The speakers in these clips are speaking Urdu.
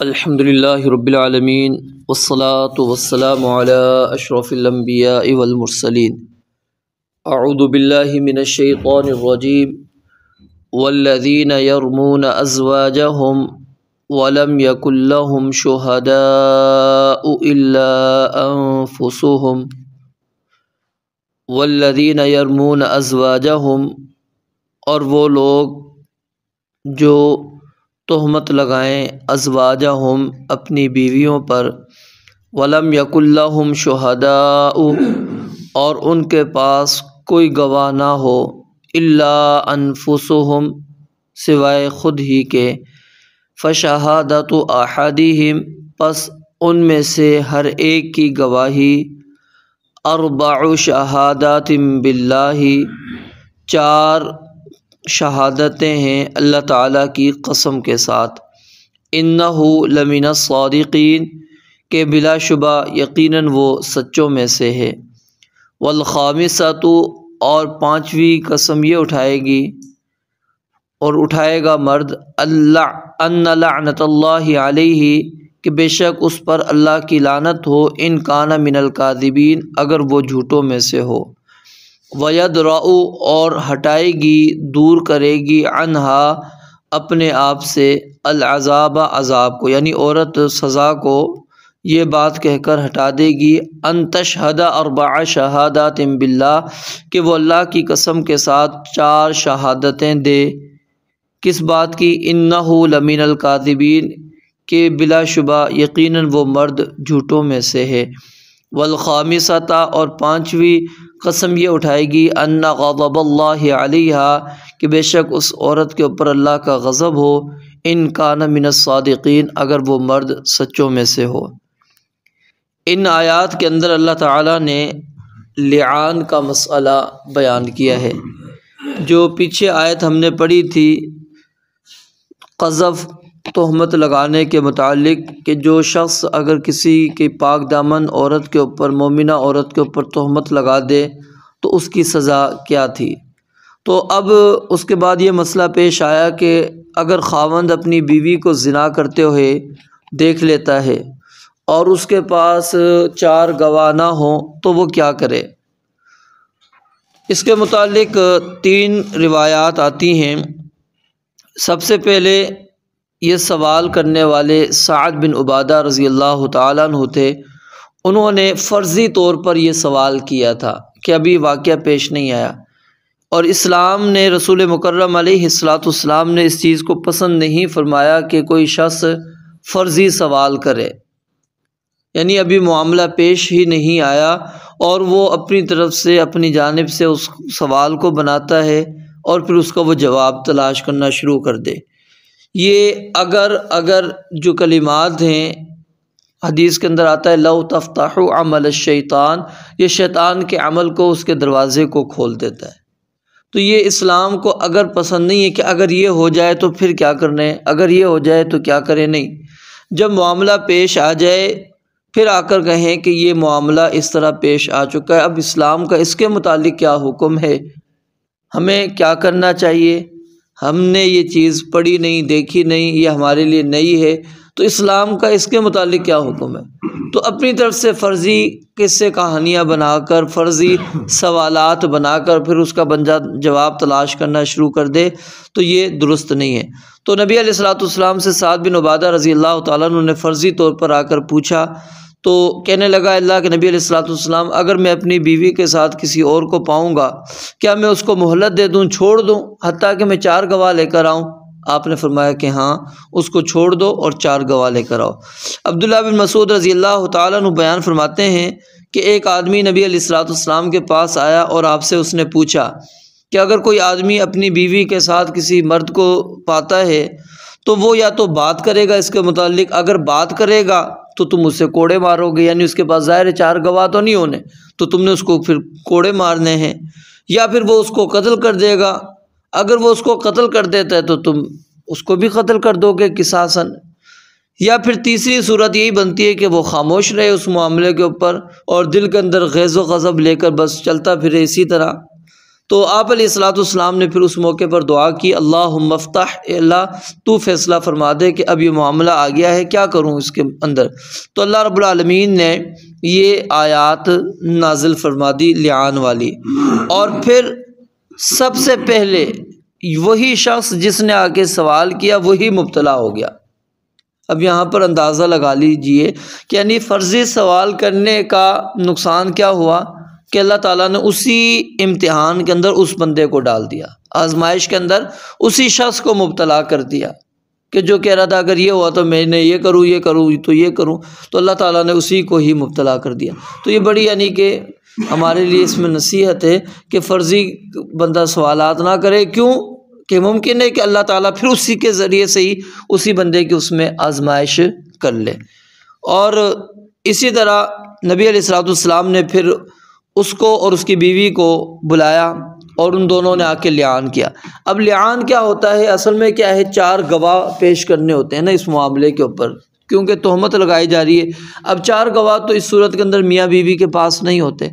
الحمدللہ رب العالمین والصلاة والسلام علی اشرف الانبیاء والمرسلین اعوذ باللہ من الشیطان الرجیم والذین یرمون ازواجہم ولم یکن لہم شہداء الا انفسہم والذین یرمون ازواجہم، اور وہ لوگ جو تہمت لگائیں ازواجہم اپنی بیویوں پر، ولم یکن لہم شہداء اور ان کے پاس کوئی گواہ نہ ہو، الا انفسہم سوائے خود ہی کے، فشہادۃ احدہم پس ان میں سے ہر ایک کی گواہی، اربع شہادات باللہ 4 شہادتیں ہیں اللہ تعالیٰ کی قسم کے ساتھ، انہ لمن الصادقین کہ بلا شبہ یقیناً وہ سچوں میں سے ہے، والخامسۃ اور 5ویں قسم یہ اٹھائے گی اور اٹھائے گا مرد، ان لعنت اللہ علیہ کہ بے شک اس پر اللہ کی لعنت ہو، ان کان من الکاذبین اگر وہ جھوٹوں میں سے ہو، وَيَدْرَأُ اور ہٹائے گی دور کرے گی عنہا اپنے آپ سے العذاب عذاب کو، یعنی عورت سزا کو یہ بات کہہ کر ہٹا دے گی، ان تشہد 4 شہادات باللہ کہ وہ اللہ کی قسم کے ساتھ 4 شہادتیں دے، کس بات کی؟ انہ لمن الکاذبین کہ بلا شبہ یقیناً وہ مرد جھوٹوں میں سے ہے، والخامسۃ اور 5ویں قسم یہ اٹھائے گی، ان غضب اللہ علیہا کہ بے شک اس عورت کے اوپر اللہ کا غضب ہو، ان کان من الصادقین اگر وہ مرد سچوں میں سے ہو۔ ان آیات کے اندر اللہ تعالیٰ نے لعان کا مسئلہ بیان کیا ہے۔ جو پیچھے آیت ہم نے پڑھی تھی قذف تہمت لگانے کے متعلق کہ جو شخص اگر کسی کی پاک دامن عورت کے اوپر، مومنہ عورت کے اوپر تہمت لگا دے تو اس کی سزا کیا تھی، تو اب اس کے بعد یہ مسئلہ پیش آیا کہ اگر خاوند اپنی بیوی کو زنا کرتے ہوئے دیکھ لیتا ہے اور اس کے پاس 4 گواہ نہ ہوں تو وہ کیا کرے۔ اس کے متعلق 3 روایات آتی ہیں۔ سب سے پہلے یہ سوال کرنے والے سعد بن عبادہ رضی اللہ تعالیٰ عنہ تھے، انہوں نے فرضی طور پر یہ سوال کیا تھا کہ ابھی واقعہ پیش نہیں آیا، اور اسلام نے، رسول مکرم علیہ السلام نے اس چیز کو پسند نہیں فرمایا کہ کوئی شخص فرضی سوال کرے، یعنی ابھی معاملہ پیش ہی نہیں آیا اور وہ اپنی طرف سے، اپنی جانب سے اس سوال کو بناتا ہے اور پھر اس کا وہ جواب تلاش کرنا شروع کر دے۔ یہ اگر جو کلمات ہیں، حدیث کے اندر آتا ہے لو تفتح عمل الشیطان، یہ شیطان کے عمل کو، اس کے دروازے کو کھول دیتا ہے، تو یہ اسلام کو اگر پسند نہیں ہے کہ اگر یہ ہو جائے تو پھر کیا کرنا ہے، اگر یہ ہو جائے تو کیا کرے، نہیں، جب معاملہ پیش آ جائے پھر آ کر کہیں کہ یہ معاملہ اس طرح پیش آ چکا ہے، اب اسلام کا اس کے متعلق کیا حکم ہے، ہمیں کیا کرنا چاہیے، ہم نے یہ چیز پڑھی نہیں، دیکھی نہیں، یہ ہمارے لیے نئی ہے، تو اسلام کا اس کے متعلق کیا حکم ہے، تو اپنی طرف سے فرضی قصے کہانیاں بنا کر، فرضی سوالات بنا کر پھر اس کا جواب تلاش کرنا شروع کر دے تو یہ درست نہیں ہے۔ تو نبی علیہ السلام سے سعد بن عبادہ رضی اللہ تعالیٰ عنہ نے فرضی طور پر آ کر پوچھا، تو کہنے لگا اللہ کے نبی علیہ السلام، اگر میں اپنی بیوی کے ساتھ کسی اور کو پاؤں گا کیا میں اس کو مہلت دے دوں، چھوڑ دوں، حتیٰ کہ میں 4 گواہ لے کر آؤں؟ آپ نے فرمایا کہ ہاں، اس کو چھوڑ دو اور 4 گواہ لے کر آؤ۔ عبداللہ بن مسعود رضی اللہ تعالیٰ عنہ بیان فرماتے ہیں کہ ایک آدمی نبی علیہ السلام کے پاس آیا اور آپ سے اس نے پوچھا کہ اگر کوئی آدمی اپنی بیوی کے ساتھ کسی مرد کو پاتا ہے تو وہ یا تو بات کرے گا اس کے متعلق، اگر بات کرے گا تو تم اسے کوڑے مارو گے، یعنی اس کے پاس ظاہر 4 گواہ تو نہیں ہونے، تو تم نے اس کو پھر کوڑے مارنے ہیں، یا پھر وہ اس کو قتل کر دے گا، اگر وہ اس کو قتل کر دیتا ہے تو تم اس کو بھی قتل کر دو گے قصاصاً، یا پھر تیسری صورت یہی بنتی ہے کہ وہ خاموش رہے اس معاملے کے اوپر اور دل کے اندر غیظ و غضب لے کر بس چلتا پھرے اسی طرح۔ تو آپ علیہ الصلوۃ والسلام نے پھر اس موقع پر دعا کی، اللہم افتح، اے اللہ تو فیصلہ فرما دے کہ اب یہ معاملہ آ گیا ہے، کیا کروں اس کے اندر۔ تو اللہ رب العالمین نے یہ آیات نازل فرما دی لعان والی، اور پھر سب سے پہلے وہی شخص جس نے آ کے سوال کیا وہی مبتلا ہو گیا۔ اب یہاں پر اندازہ لگا لیجئے کہ یعنی فرضی سوال کرنے کا نقصان کیا ہوا کہ اللہ تعالیٰ نے اسی امتحان کے اندر اس بندے کو ڈال دیا، آزمائش کے اندر اسی شخص کو مبتلا کر دیا کہ جو کہہ رہا تھا اگر یہ ہوا تو میں نے یہ کروں تو یہ کروں، تو اللہ تعالیٰ نے اسی کو ہی مبتلا کر دیا۔ تو یہ بڑی یعنی کہ ہمارے لیے اس میں نصیحت ہے کہ فرضی بندہ سوالات نہ کرے، کیوں کہ ممکن ہے کہ اللہ تعالیٰ پھر اسی کے ذریعے سے ہی اسی بندے کی اس میں آزمائش کر لے۔ اور اسی طرح نبی علیہ الصلوۃ والسلام نے پھر اس کو اور اس کی بیوی کو بلایا اور ان دونوں نے آ کے لعان کیا۔ اب لعان کیا ہوتا ہے؟ اصل میں کیا ہے، 4 گواہ پیش کرنے ہوتے ہیں نا اس معاملے کے اوپر، کیونکہ تہمت لگائی جا رہی ہے۔ اب 4 گواہ تو اس صورت کے اندر میاں بیوی کے پاس نہیں ہوتے،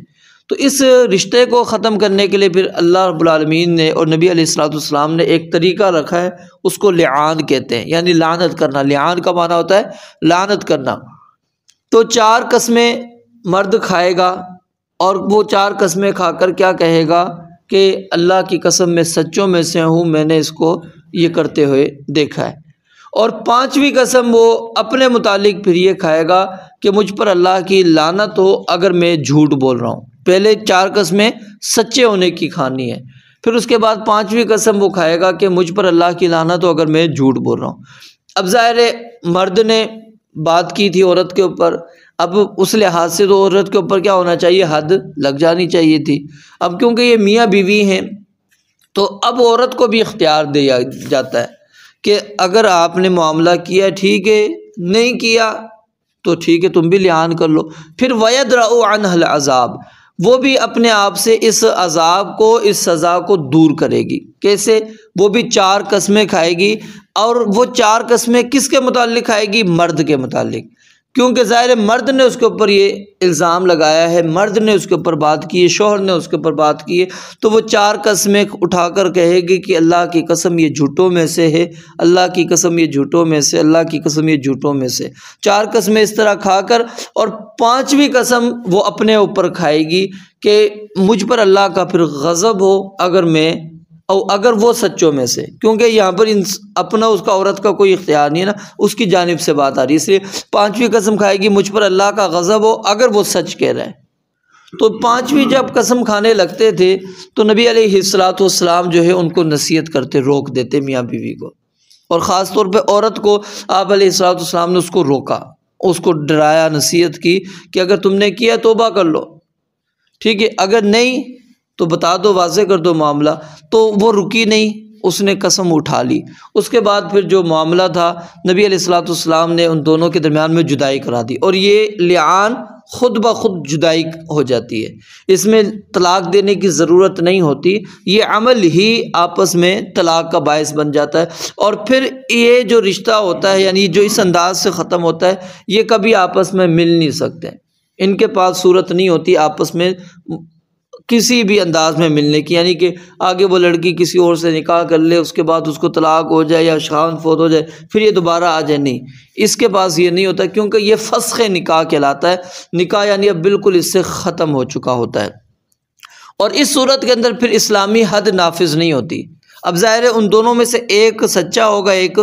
تو اس رشتے کو ختم کرنے کے لیے پھر اللہ رب العالمین نے اور نبی علیہ الصلوۃ والسلام نے ایک طریقہ رکھا ہے، اس کو لعان کہتے ہیں، یعنی لعنت کرنا۔ لعان کا معنی ہوتا ہے لعنت کرنا۔ تو 4 قسمیں مرد کھائے گا، اور وہ 4 قسمیں کھا کر کیا کہے گا کہ اللہ کی قسم میں سچوں میں سے ہوں، میں نے اس کو یہ کرتے ہوئے دیکھا ہے۔ اور 5ویں قسم وہ اپنے متعلق پھر یہ کھائے گا کہ مجھ پر اللہ کی لعنت ہو اگر میں جھوٹ بول رہا ہوں۔ پہلے 4 قسمیں سچے ہونے کی کھانی ہے، پھر اس کے بعد 5ویں قسم وہ کھائے گا کہ مجھ پر اللہ کی لعنت ہو اگر میں جھوٹ بول رہا ہوں۔ اب ظاہر ہے مرد نے بات کی تھی عورت کے اوپر، اب اس لحاظ سے تو عورت کے اوپر کیا ہونا چاہیے، حد لگ جانی چاہیے تھی۔ اب کیونکہ یہ میاں بیوی ہیں تو اب عورت کو بھی اختیار دیا جاتا ہے کہ اگر آپ نے معاملہ کیا ٹھیک ہے، نہیں کیا تو ٹھیک ہے، تم بھی لعان کر لو۔ پھر وَيَدْرَأُ عَنْهَا الْعَذَابَ، وہ بھی اپنے آپ سے اس عذاب کو، اس سزا کو دور کرے گی۔ کیسے؟ وہ بھی 4 قسمیں کھائے گی، اور وہ 4 قسمیں کس کے متعلق کھائے گی؟ مرد کے متعلق، کیونکہ ظاہر مرد نے اس کے اوپر یہ الزام لگایا ہے، مرد نے اس کے اوپر بات کی ہے، شوہر نے اس کے اوپر بات کی ہے، تو وہ 4 قسمیں اٹھا کر کہے گی کہ اللہ کی قسم یہ جھوٹوں میں سے ہے، اللہ کی قسم یہ جھوٹوں میں سے، اللہ کی قسم یہ جھوٹوں میں سے۔ 4 قسمیں اس طرح کھا کر، اور 5ویں قسم وہ اپنے اوپر کھائے گی کہ مجھ پر اللہ کا پھر غضب ہو اگر وہ سچوں میں سے، کیونکہ یہاں پر اپنا اس کا عورت کا کوئی اختیار نہیں ہے نا، اس کی جانب سے بات آ رہی ہے، اس لیے 5ویں قسم کھائے گی مجھ پر اللہ کا غضب ہو اگر وہ سچ کہہ رہا ہے۔ تو 5ویں جب قسم کھانے لگتے تھے تو نبی علیہ الصلوۃ والسلام جو ہے ان کو نصیحت کرتے، روک دیتے میاں بیوی کو، اور خاص طور پہ عورت کو آپ علیہ الصلوۃ والسلام نے اس کو روکا، اس کو ڈرایا، نصیحت کی کہ اگر تم نے کیا توبہ کر لو، ٹھیک ہے، اگر نہیں تو بتا دو، واضح کر دو معاملہ۔ تو وہ رکی نہیں، اس نے قسم اٹھا لی۔ اس کے بعد پھر جو معاملہ تھا نبی علیہ الصلوۃ والسلام نے ان دونوں کے درمیان میں جدائی کرا دی، اور یہ لعان خود بخود جدائی ہو جاتی ہے، اس میں طلاق دینے کی ضرورت نہیں ہوتی، یہ عمل ہی آپس میں طلاق کا باعث بن جاتا ہے۔ اور پھر یہ جو رشتہ ہوتا ہے، یعنی جو اس انداز سے ختم ہوتا ہے، یہ کبھی آپس میں مل نہیں سکتے، ان کے پاس صورت نہیں ہوتی آپس میں کسی بھی انداز میں ملنے کی، یعنی کہ آگے وہ لڑکی کسی اور سے نکاح کر لے، اس کے بعد اس کو طلاق ہو جائے یا خاوند فوت ہو جائے پھر یہ دوبارہ آ جائے، نہیں، اس کے پاس یہ نہیں ہوتا، کیونکہ یہ فسخ نکاح کہلاتا ہے۔ نکاح یعنی اب بالکل اس سے ختم ہو چکا ہوتا ہے، اور اس صورت کے اندر پھر اسلامی حد نافذ نہیں ہوتی۔ اب ظاہر ہے ان دونوں میں سے ایک سچا ہوگا، ایک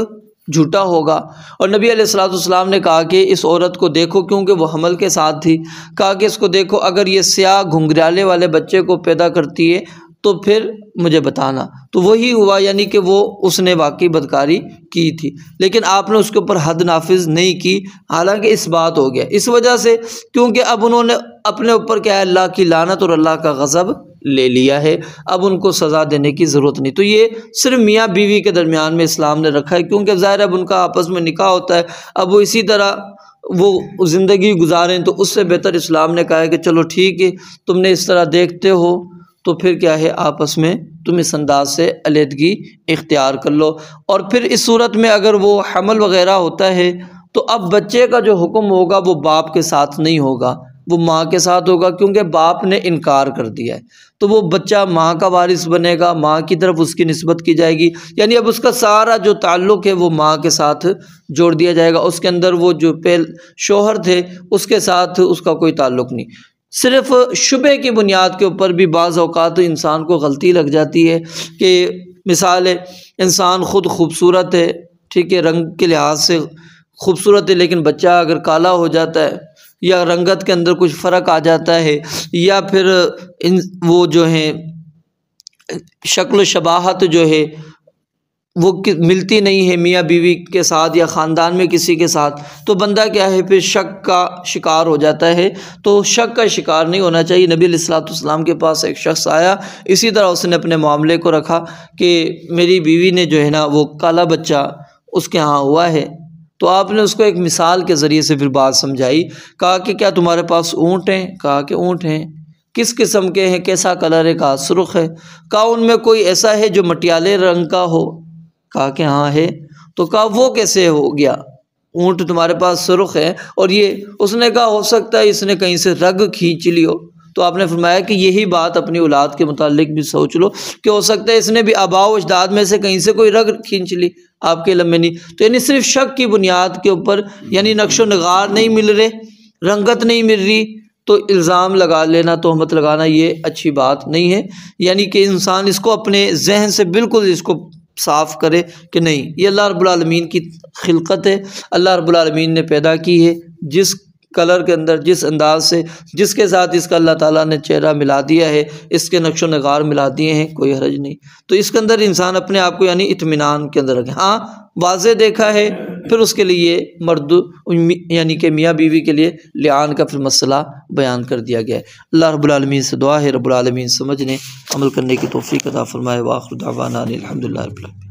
جھوٹا ہوگا، اور نبی علیہ الصلوۃ والسلام نے کہا کہ اس عورت کو دیکھو، کیونکہ وہ حمل کے ساتھ تھی، کہا کہ اس کو دیکھو، اگر یہ سیاہ گھنگریالے والے بچے کو پیدا کرتی ہے تو پھر مجھے بتانا۔ تو وہی ہوا، یعنی کہ وہ اس نے واقعی بدکاری کی تھی، لیکن آپ نے اس کے اوپر حد نافذ نہیں کی، حالانکہ اس بات ہو گیا اس وجہ سے کیونکہ اب انہوں نے اپنے اوپر کیا ہے، اللہ کی لعنت اور اللہ کا غضب لے لیا ہے، اب ان کو سزا دینے کی ضرورت نہیں۔ تو یہ صرف میاں بیوی کے درمیان میں اسلام نے رکھا ہے، کیونکہ ظاہر اب ان کا آپس میں نکاح ہوتا ہے، اب وہ اسی طرح وہ زندگی گزاریں، تو اس سے بہتر اسلام نے کہا ہے کہ چلو ٹھیک ہے، تم نے اس طرح دیکھتے ہو تو پھر کیا ہے، آپس میں تم اس انداز سے علیحدگی اختیار کر لو۔ اور پھر اس صورت میں اگر وہ حمل وغیرہ ہوتا ہے تو اب بچے کا جو حکم ہوگا وہ باپ کے ساتھ نہیں ہوگا، وہ ماں کے ساتھ ہوگا، کیونکہ باپ نے انکار کر دیا ہے، تو وہ بچہ ماں کا وارث بنے گا، ماں کی طرف اس کی نسبت کی جائے گی، یعنی اب اس کا سارا جو تعلق ہے وہ ماں کے ساتھ جوڑ دیا جائے گا، اس کے اندر وہ جو شوہر تھے اس کے ساتھ اس کا کوئی تعلق نہیں۔ صرف شبہ کی بنیاد کے اوپر بھی بعض اوقات انسان کو غلطی لگ جاتی ہے کہ مثال ہے انسان خود خوبصورت ہے، ٹھیک ہے، رنگ کے لحاظ سے خوبصورت ہے، لیکن بچہ اگر کالا ہو جاتا ہے یا رنگت کے اندر کچھ فرق آ جاتا ہے، یا پھر وہ جو ہیں شکل و شباہت جو ہے وہ ملتی نہیں ہے میاں بیوی کے ساتھ یا خاندان میں کسی کے ساتھ، تو بندہ کیا ہے پھر شک کا شکار ہو جاتا ہے۔ تو شک کا شکار نہیں ہونا چاہیے۔ نبی علیہ الصلوۃ والسلام کے پاس ایک شخص آیا، اسی طرح اس نے اپنے معاملے کو رکھا کہ میری بیوی نے جو ہے نا وہ کالا بچہ اس کے ہاں ہوا ہے، تو آپ نے اس کو ایک مثال کے ذریعے سے پھر بات سمجھائی، کہا کہ کیا تمہارے پاس اونٹ ہیں؟ کہا کہ اونٹ ہیں۔ کس قسم کے ہیں؟ کیسا کلر ہے؟ کہا سرخ ہے۔ کہا ان میں کوئی ایسا ہے جو مٹیالے رنگ کا ہو؟ کہا کہ ہاں ہے۔ تو کہا وہ کیسے ہو گیا؟ اونٹ تمہارے پاس سرخ ہے اور یہ، اس نے کہا ہو سکتا ہے اس نے کہیں سے رگ کھینچ لی ہو۔ تو آپ نے فرمایا کہ یہی بات اپنی اولاد کے متعلق بھی سوچ لو کہ ہو سکتا ہے اس نے بھی آباء و اجداد میں سے کہیں سے کوئی رگ کھینچ لی، آپ کے علم میں نہیں۔ تو یعنی صرف شک کی بنیاد کے اوپر، یعنی نقش و نگار نہیں مل رہے، رنگت نہیں مل رہی، تو الزام لگا لینا، تہمت لگانا، یہ اچھی بات نہیں ہے۔ یعنی کہ انسان اس کو اپنے ذہن سے بالکل اس کو صاف کرے کہ نہیں، یہ اللہ رب العالمین کی خلقت ہے، اللہ رب العالمین نے پیدا کی ہے، جس کلر کے اندر، جس انداز سے، جس کے ساتھ اس کا اللہ تعالیٰ نے چہرہ ملا دیا ہے، اس کے نقش و نگار ملا دیے ہیں، کوئی حرج نہیں۔ تو اس کے اندر انسان اپنے آپ کو یعنی اطمینان کے اندر رکھے۔ ہاں واضح دیکھا ہے پھر اس کے لیے مرد یعنی کہ میاں بیوی کے لیے لعان کا پھر مسئلہ بیان کر دیا گیا ہے۔ اللہ رب العالمین سے دعا ہے رب العالمین سمجھنے عمل کرنے کی توفیق عطا فرمائے۔ وآخر دعوانا الحمدللہ رب العالمین۔